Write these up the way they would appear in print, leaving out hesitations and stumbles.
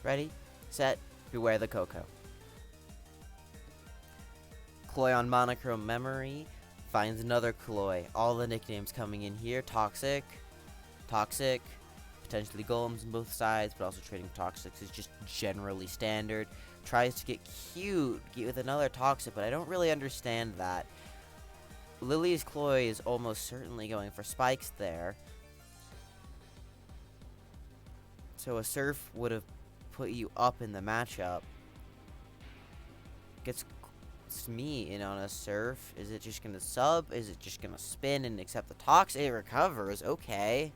Ready, set, beware the coco. Cloy on monochrome memory finds another Cloy. All the nicknames coming in here. Toxic, potentially golems on both sides, but also trading toxics is just generally standard. Tries to get cute with another toxic, but I don't really understand that. Lily's Cloy is almost certainly going for spikes there. So a surf would have put you up in the matchup. Gets me in on a surf. Is it just gonna sub? Is it just gonna spin and accept the toxic? It recovers. Okay.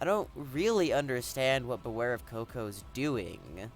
I don't really understand what Beware of Coco's doing.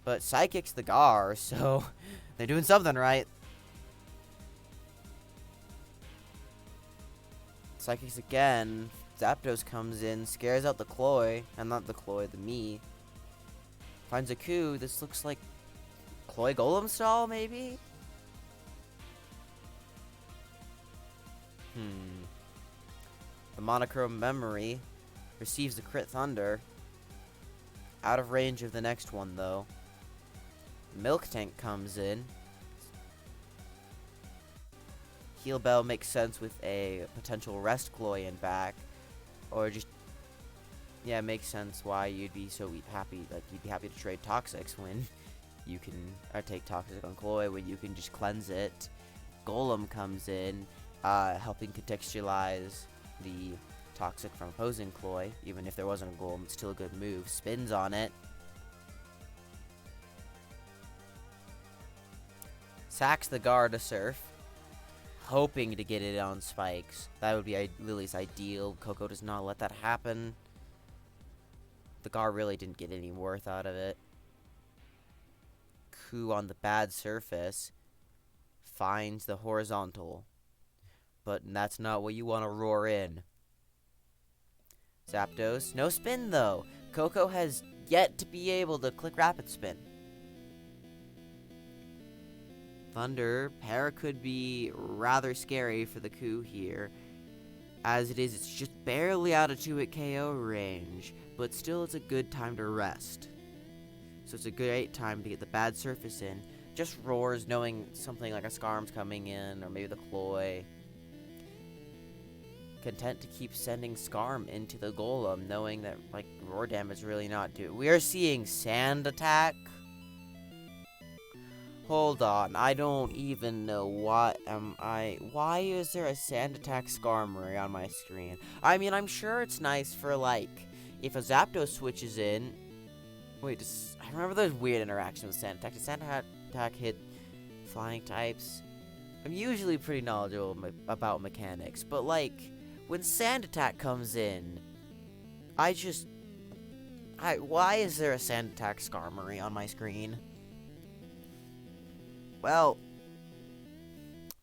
But Psychic's the Gar, so they're doing something right. Psychics again. Zapdos comes in, scares out the Cloy. And not the Cloy, the me. Finds a coup. This looks like Cloy Golem stall, maybe? The monochrome memory receives the crit thunder. Out of range of the next one, though. Milk Tank comes in. Heal Bell makes sense with a potential rest Cloy in back. Or just, yeah, it makes sense why you'd be so happy, like you'd be happy to trade Toxics when you can, or take Toxic on Cloy when you can just cleanse it. Golem comes in, helping contextualize the Toxic from opposing Cloy. Even if there wasn't a Golem, it's still a good move. Spins on it. Sacks the Gar to Surf, hoping to get it on spikes. That would be Lily's ideal. Coco does not let that happen. The Gar really didn't get any worth out of it. Coup on the bad surface finds the horizontal, but that's not what you want to roar in. Zapdos, no spin though. Coco has yet to be able to click rapid spin. Thunder, Para could be rather scary for the coup here. As it is, it's just barely out of 2-hit KO range, but still it's a good time to rest. So it's a great time to get the bad surface in. Just roars knowing something like a Scarm's coming in, or maybe the Cloy. Content to keep sending Scarm into the Golem, knowing that like roar damage really not do. We are seeing Sand Attack. Hold on, I don't even know why is there a Sand Attack Skarmory on my screen? I mean, I'm sure it's nice for, like, if a Zapdos switches in. Wait, I remember those weird interactions with Sand Attack. Does Sand Attack hit flying types? I'm usually pretty knowledgeable about mechanics, but, like, when Sand Attack comes in, why is there a Sand Attack Skarmory on my screen? Well,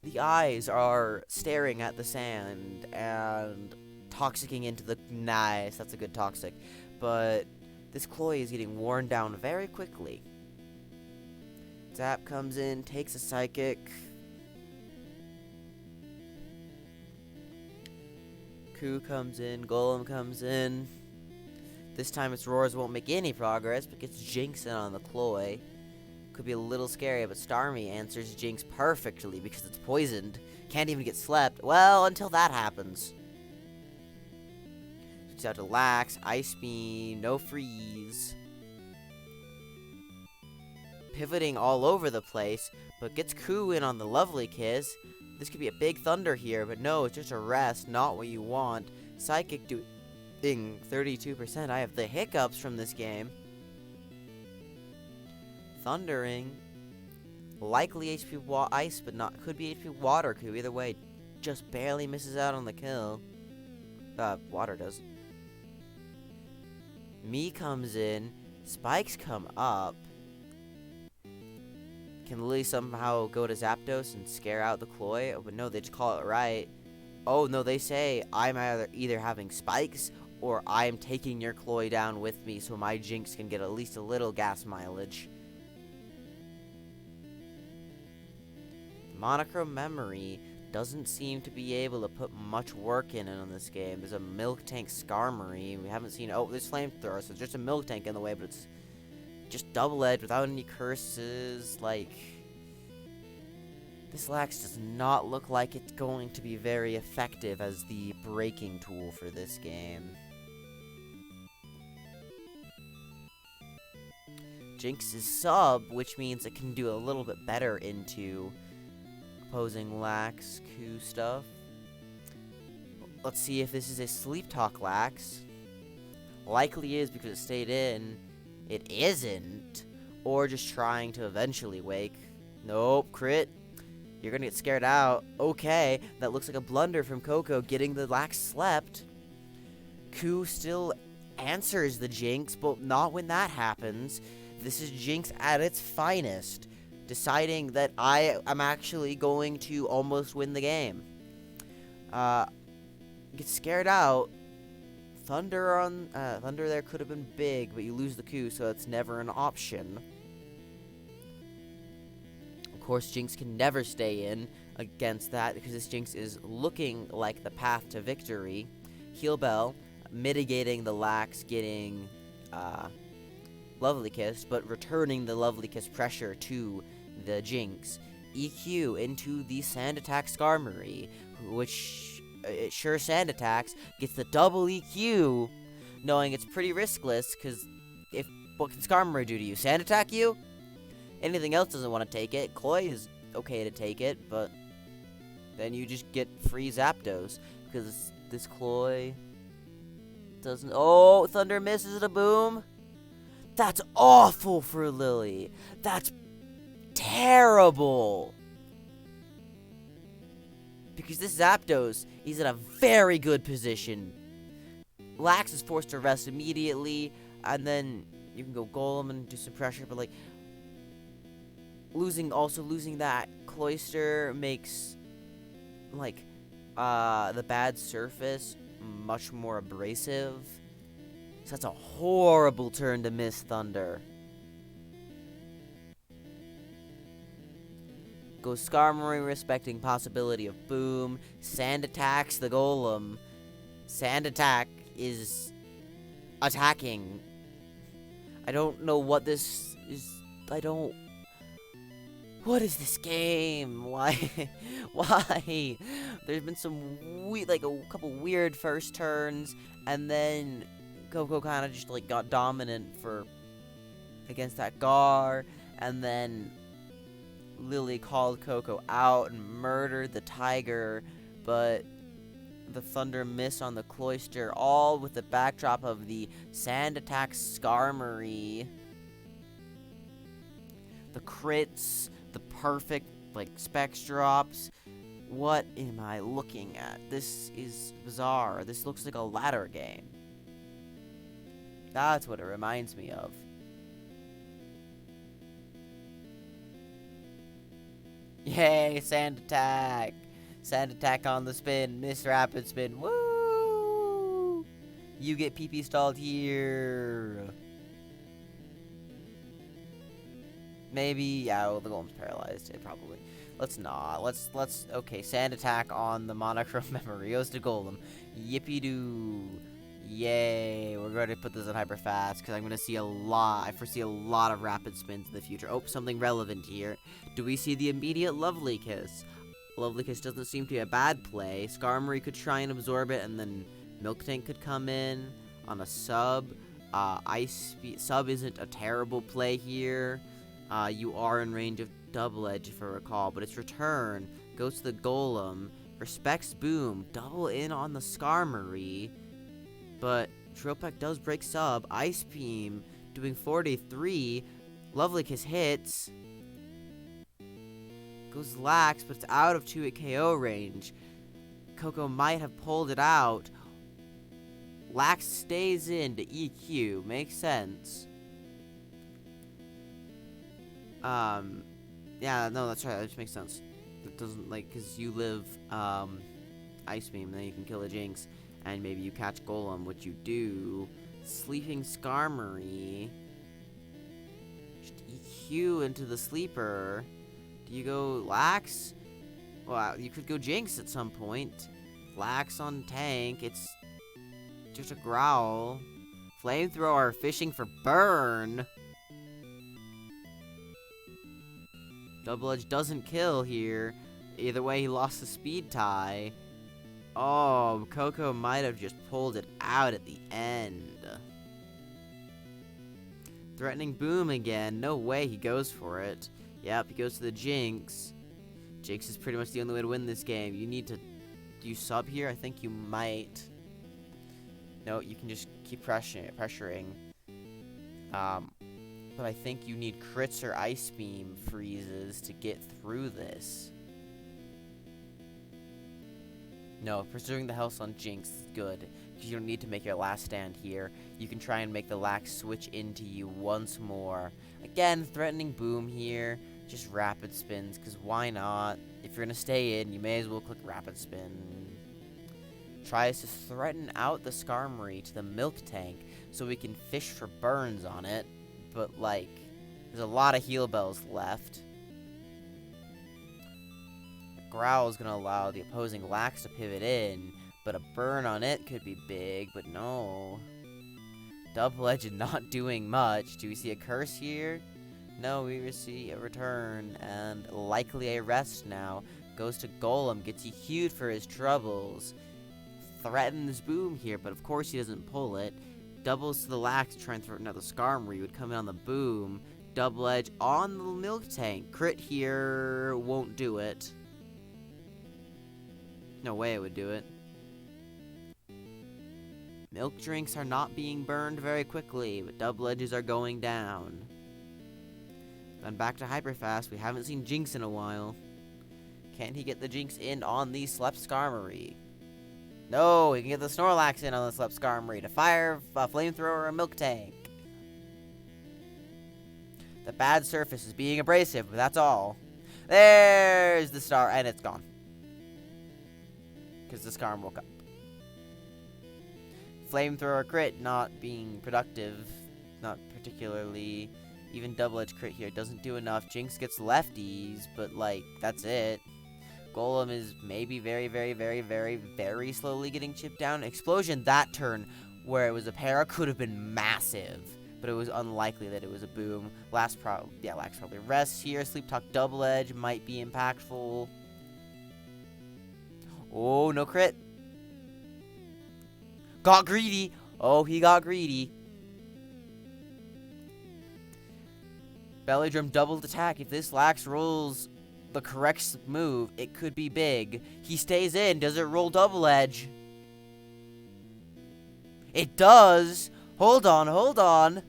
the eyes are staring at the sand and toxicking into the... Nice, that's a good toxic. But this Cloy is getting worn down very quickly. Zap comes in, takes a Psychic. Coup comes in, Golem comes in. This time its roars won't make any progress, but gets Jinx in on the Cloy. Could be a little scary, but Starmie answers Jinx perfectly because it's poisoned. Can't even get slept. Well, until that happens. Switches out to Lax, Ice Beam, no freeze. Pivoting all over the place, but gets Coup in on the Lovely Kiss. This could be a big thunder here, but no, it's just a rest, not what you want. Psychic doing 32%. I have the hiccups from this game. Thundering, likely HP Ice, but not, could be HP Water Coup. Either way, just barely misses out on the kill. Water does. Me comes in, spikes come up. Can Lily somehow go to Zapdos and scare out the Cloy? Oh, but no, they just call it right. Oh no, they say I'm either having spikes or I'm taking your Cloy down with me so my Jinx can get at least a little gas mileage. Monochrome memory doesn't seem to be able to put much work in on this game. There's a milk tank Skarmory. We haven't seen... Oh, there's flamethrower, so there's just a milk tank in the way, but it's just double-edged without any curses. Like, this Lax does not look like it's going to be very effective as the breaking tool for this game. Jinx is sub, which means it can do a little bit better into opposing Lax Q stuff. Let's see if this is a Sleep Talk Lax. Likely is because it stayed in. It isn't. Or just trying to eventually wake. Nope, crit. You're gonna get scared out. Okay, that looks like a blunder from Coco getting the Lax slept. Q still answers the Jinx, but not when that happens. This is Jinx at its finest, deciding that I am actually going to almost win the game. Get scared out. Thunder there could have been big, but you lose the Q, so it's never an option. Of course, Jinx can never stay in against that because this Jinx is looking like the path to victory. Heal Bell, mitigating the Lax getting Lovely Kiss, but returning the Lovely Kiss pressure to the Jinx. EQ into the Sand Attack Skarmory, which sure Sand Attacks, gets the double EQ, knowing it's pretty riskless, because what can Skarmory do to you? Sand Attack you? Anything else doesn't want to take it. Koi is okay to take it, but then you just get free Zapdos, because this Koi doesn't... Oh, Thunder misses a boom? That's awful for Lily. That's terrible. Because this Zapdos is in a very good position. Lax is forced to rest immediately, and then you can go Golem and do some pressure, but like losing that Cloyster makes like the bad surface much more abrasive. So that's a horrible turn to miss Thunder. Goes Skarmory, respecting possibility of boom. Sand attacks the Golem. Sand attack is attacking. I don't know what this is. What is this game? Why? Why? There's been some a couple weird first turns, and then Coco kind of just like got dominant against that Gar, and then Lily called Coco out and murdered the Tiger, but the Thunder miss on the Cloyster, all with the backdrop of the Sand Attack Skarmory. The crits, the perfect specs drops. What am I looking at? This is bizarre. This looks like a ladder game. That's what it reminds me of. Yay, Sand Attack! Sand Attack on the spin, miss rapid spin, woo! You get PP stalled here. Maybe, yeah, well, the Golem's paralyzed, probably. Let's not, okay, Sand Attack on the Monochrome Memorios to Golem. Yippee-doo. Yay, we're going to put this in hyper fast, because I'm going to see I foresee a lot of rapid spins in the future. Oh, something relevant here. Do we see the immediate Lovely Kiss? Lovely Kiss doesn't seem to be a bad play. Skarmory could try and absorb it, and then Milk Tank could come in on a sub. Sub isn't a terrible play here. You are in range of Double Edge, if I recall, but its return goes to the Golem, respects Boom, double in on the Skarmory, but Tropec does break sub. Ice Beam doing 43. Lovely Kiss hits. Goes Lax, but it's out of 2-hit KO range. Coco might have pulled it out. Lax stays in to EQ. Makes sense. Yeah, no, that's right. That just makes sense. It doesn't, because you live, Ice Beam, then you can kill a Jinx, and maybe you catch Golem, which you do. Sleeping Skarmory. Just EQ into the Sleeper. Do you go Lax? Well, you could go Jinx at some point. Lax on tank. It's just a growl. Flamethrower fishing for burn. Double Edge doesn't kill here. Either way, he lost the speed tie. Oh, Coco might have just pulled it out at the end. Threatening Boom again. No way he goes for it. Yep, he goes to the Jinx. Jinx is pretty much the only way to win this game. You need to... Do you sub here? I think you might. No, you can just keep pressuring. But I think you need crits or Ice Beam freezes to get through this. No, preserving the health on Jinx is good, because you don't need to make your last stand here. You can try and make the Lax switch into you once more. Again, threatening Boom here. Just rapid spins, because why not? If you're going to stay in, you may as well click rapid spin. Tries to threaten out the Skarmory to the Milk Tank, so we can fish for burns on it. But, like, there's a lot of heal bells left. Growl is going to allow the opposing Lax to pivot in, but a burn on it could be big, but no. Double Edge is not doing much. Do we see a curse here? No, we see a return, and likely a rest now. Goes to Golem, gets he hued for his troubles. Threatens Boom here, but of course he doesn't pull it. Doubles to the Lax to try and threaten out the Skarmory. Would come in on the Boom. Double Edge on the Milk Tank. Crit here won't do it. No way it would do it. Milk drinks are not being burned very quickly, but double edges are going down. Then back to hyper fast. We haven't seen Jinx in a while. Can he get the Jinx in on the Slept Skarmory? No, he can get the Snorlax in on the Slept Skarmory to fire a Flamethrower or a Milk Tank. The bad surface is being abrasive, but that's all. There's the star, and it's gone. Because the Skarm woke up. Flamethrower crit not being productive. Not particularly. Even double edge crit here doesn't do enough. Jinx gets lefties, but like, that's it. Golem is maybe very, very, very, very, very slowly getting chipped down. Explosion that turn where it was a para could have been massive. But it was unlikely that it was a Boom. Lax probably rests here. Sleep Talk double edge might be impactful. Oh, no crit. Got greedy. Oh, he got greedy. Belly Drum doubled attack. If this Lax rolls the correct move, it could be big. He stays in. Does it roll double edge? It does. Hold on, hold on.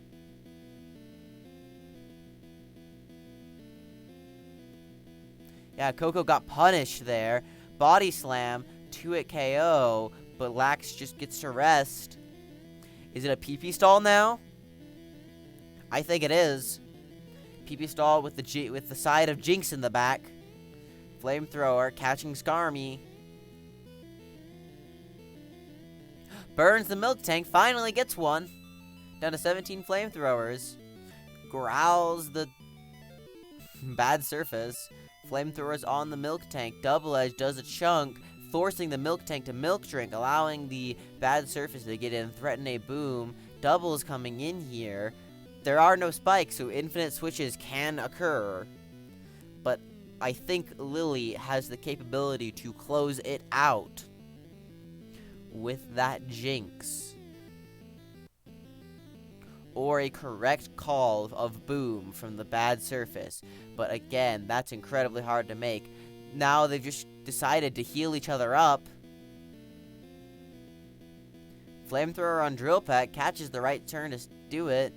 Yeah, Coco got punished there. Body Slam, 2-hit KO, but Lax just gets to rest. Is it a PP stall now? I think it is. PP stall with the side of Jinx in the back. Flamethrower catching Skarmy. Burns the Milk Tank, finally gets one. Down to 17 Flamethrowers. Growls the bad surface. Flamethrowers on the Milk Tank. Double Edge does a chunk, forcing the Milk Tank to Milk Drink, allowing the bad surface to get in, threaten a Boom. Double is coming in here. There are no spikes, so infinite switches can occur. But I think Lily has the capability to close it out with that Jinx. Or a correct call of Boom from the bad surface. But again, that's incredibly hard to make. Now they've just decided to heal each other up. Flamethrower on Drill Peck catches the right turn to do it.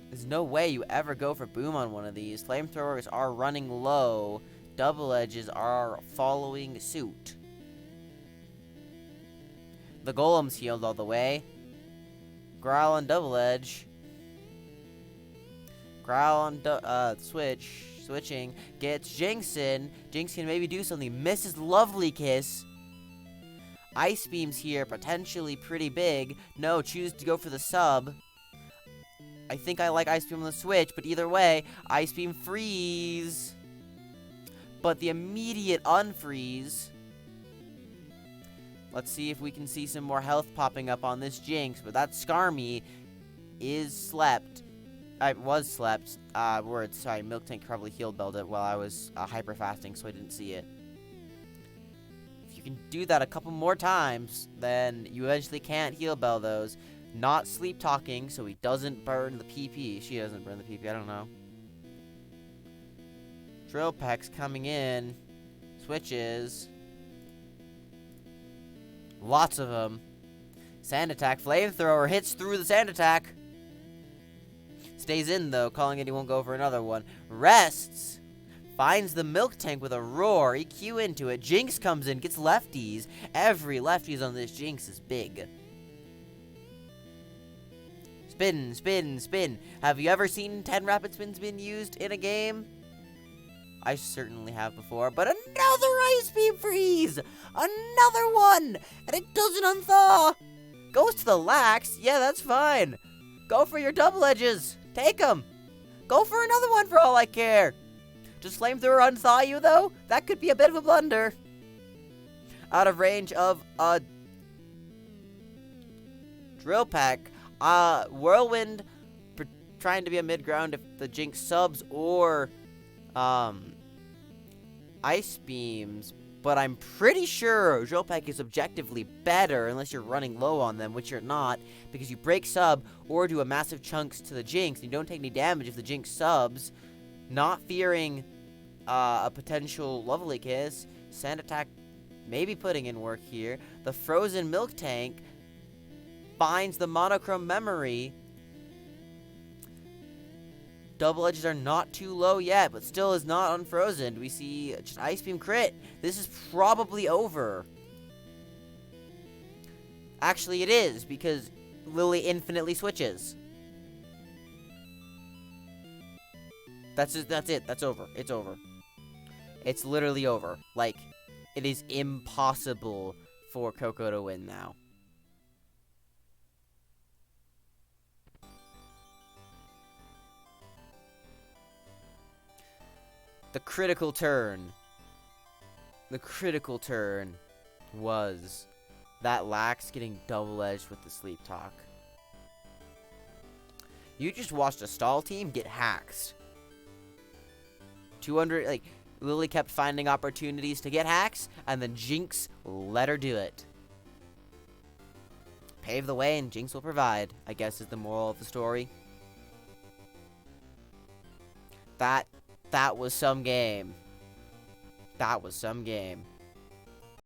There's no way you ever go for Boom on one of these. Flamethrowers are running low. Double Edges are following suit. The Golem's healed all the way. Growl on double edge. Growl on switching. Gets Jinx in. Jinx can maybe do something. Misses Lovely Kiss. Ice Beam's here, potentially pretty big. No, choose to go for the sub. I think I like Ice Beam on the switch, but either way, Ice Beam freeze. but the immediate unfreeze. Let's see if we can see some more health popping up on this Jinx, but that Skarmy is slept. Was slept. Sorry, Milk Tank probably healed Belled it while I was hyper fasting, so I didn't see it. If you can do that a couple more times, then you eventually can't heal Bell those. Not sleep talking, so he doesn't burn the PP. She doesn't burn the PP, I don't know. Drill Peck's coming in. Switches. Lots of them. Sand attack. Flamethrower hits through the sand attack. Stays in, though, calling it he won't go for another one. Rests. Finds the Milk Tank with a roar. EQ into it. Jinx comes in, gets lefties. Every lefties on this Jinx is big. Spin, spin, spin. Have you ever seen 10 rapid spins being used in a game? I certainly have before. But another Ice Beam freeze! Another one! And it doesn't unthaw! Goes to the lax. Yeah, that's fine. Go for your double edges. Take them. Go for another one for all I care. Does Flamethrower unthaw you, though? That could be a bit of a blunder. Out of range of a Drill Peck. Whirlwind trying to be a mid-ground if the Jinx subs or Ice Beams, but I'm pretty sure Drill Peck is objectively better unless you're running low on them, which you're not, because you break sub or do a massive chunks to the Jinx, and you don't take any damage if the Jinx subs. Not fearing a potential Lovely Kiss. Sand attack maybe putting in work here. The Frozen Milk Tank finds the monochrome memory. Double edges are not too low yet, but still is not unfrozen. We see just Ice Beam crit. This is probably over. Actually, it is, because Lily infinitely switches. That's it. That's over. It's over. It's literally over. Like, it is impossible for Coco to win now. The critical turn. The critical turn was that Lax getting double-edged with the Sleep Talk. You just watched a stall team get hacked. 200, like, Lily kept finding opportunities to get hacks, and then Jinx let her do it. Pave the way and Jinx will provide, I guess is the moral of the story. That was some game. That was some game.